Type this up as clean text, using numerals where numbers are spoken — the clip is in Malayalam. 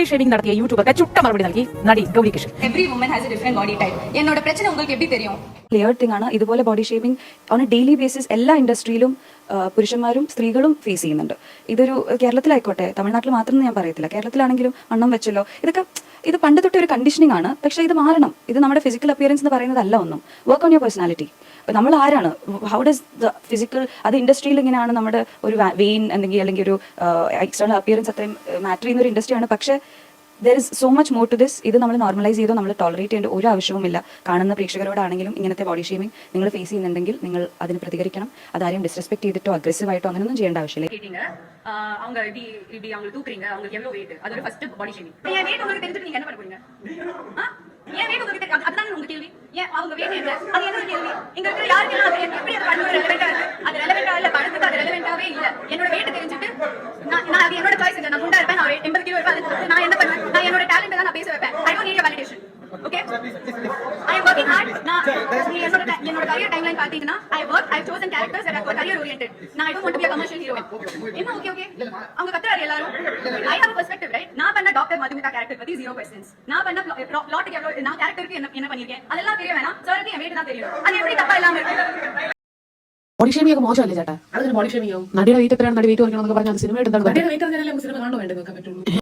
ബോഡി ഷേവിംഗ് നടത്തിയ യൂട്യൂബർക്ക് ചുട്ട മറുപടി നൽകി നടി Gouri Kishan. Every woman has a different body type. എന്നോட பிரச்சனை உங்களுக்கு எப்படி தெரியும்? ക്ലിയർ തിങ് ആണ്. ഇതുപോലെ body shaping on a daily basis എല്ലാ ഇൻഡസ്ട്രിയിലും പുരുഷന്മാരും സ്ത്രീകളും ഫേസ് ചെയ്യുന്നുണ്ട്. ഇതൊരു കേരളത്തിലായിക്കോട്ടെ, തമിഴ്നാട്ടിൽ മാത്രം ഞാൻ പറയത്തില്ല, കേരളത്തിലാണെങ്കിലും വണ്ണം വെച്ചല്ലോ, ഇത് പണ്ട് തൊട്ടേ ഒരു കണ്ടീഷനിങ് ആണ്. പക്ഷേ ഇത് മാറണം. ഇത് നമ്മുടെ ഫിസിക്കൽ അപ്പിയറൻസ് എന്ന് പറയുന്നതല്ല ഒന്നും. Work on your personality. നമ്മൾ ആരാണ്, ഹൗ ഡസ് ദ ഫിസിക്കൽ, അത് ഇൻഡസ്ട്രിയിൽ ഇങ്ങനെയാണ് നമ്മുടെ ഒരു വെയിൻ അല്ലെങ്കിൽ ഒരു എക്സ്റ്റേണൽ അപ്പിയറൻസ് അത്രയും മാറ്റർ ചെയ്യുന്ന ഒരു ഇൻഡസ്ട്രിയാണ്. പക്ഷേ there is so much more to this. ഇത് നമ്മൾ നോർമലൈസ് ചെയ്തോ നമ്മൾ ടോളറേറ്റ് ചെയ്യേണ്ട ഒരു ആവശ്യവുമില്ല. കാണുന്ന പ്രേക്ഷകരോടാണെങ്കിലും ഇങ്ങനത്തെ ബോഡി ഷേമിംഗ് നിങ്ങൾ ഫേസ് ചെയ്യുന്നുണ്ടെങ്കിൽ നിങ്ങൾ അതിന് പ്രതികരിക്കണം. അതാരെയും ഡിസ്റെസ്പെക്ട് ചെയ്തിട്ടോ അഗ്രസീവായിട്ടോ അങ്ങനെയൊന്നും ചെയ്യേണ്ട ആവശ്യമില്ല. அவங்க இப்படி அவங்க தூக்குறீங்க, அவங்களுக்கு எவ்வளவு weight, அது ஒரு ஃபர்ஸ்ட் பாடி ஷேமிங். ஏன் weight உங்களுக்கு தெரிஞ்சிட்டு நீங்க என்ன பண்ண போறீங்க? ஏன் weight உங்களுக்கு தெரியும்? அதுதான் உங்க கேள்வி. ஏன் அவங்க weight என்ன? அது என்ன கேள்வி? இங்க இருக்கிற யாருக்கெல்லாம் அது எப்படி அது பண்ண ரெலவெண்டா இருக்கு? அது ரெலவெண்டா இல்ல, பணத்துக்கு அது ரெலவெண்டாவே இல்ல. என்னோட weight தெரிஞ்சிட்டு நான் அது என்னோட சாய்ஸ். நான் குண்டா இருப்பேன், நான் 80 கிலோ இருப்பேன், நான் என்ன பண்ணுவேன்? நான் என்னோட டாலன்ட் தான் நான் பேச வைப்பேன். I don't need your validation. Okay? I am working hard. நான் என்னோட career timeline பாத்தீங்கன்னா I've chosen characters that are career oriented. நான் I don't want to be a commercial hero. என்ன ஓகே அவங்க கத்துறாரு எல்லாரும். I have a perspective, right? நான் பண்ண டாக்டர் மதுமிதா கேரக்டர் பத்தி 0 questions. நான் பண்ண பிளாட்டுக்கு எவ்வளவு, நான் கேரக்டருக்கு என்ன பண்ணிருக்கேன் அதெல்லாம் தெரிய வேணாம். சாருக்கு என் weight தான் தெரியும். அது எப்படி தப்பா இல்லாம இருக்கு? ബോഡി ഷേമിംഗ് ഒക്കെ മോശമല്ലേ ചേട്ടാ? അതൊരു ബോഡി ഷേമിംഗ്. നടിയുടെ വെയിറ്റ് എത്രയാണ്, നടി വെയിറ്റ് കുറയ്ക്കണം എന്നൊക്കെ പറഞ്ഞാൽ അത് സിനിമ എടുത്താണ്. നടിയുടെ വെയിറ്റ് അറിഞ്ഞാലേ നമുക്ക് സിനിമ കാണാൻ വേണ്ടി നോക്കാൻ പറ്റുള്ളൂ.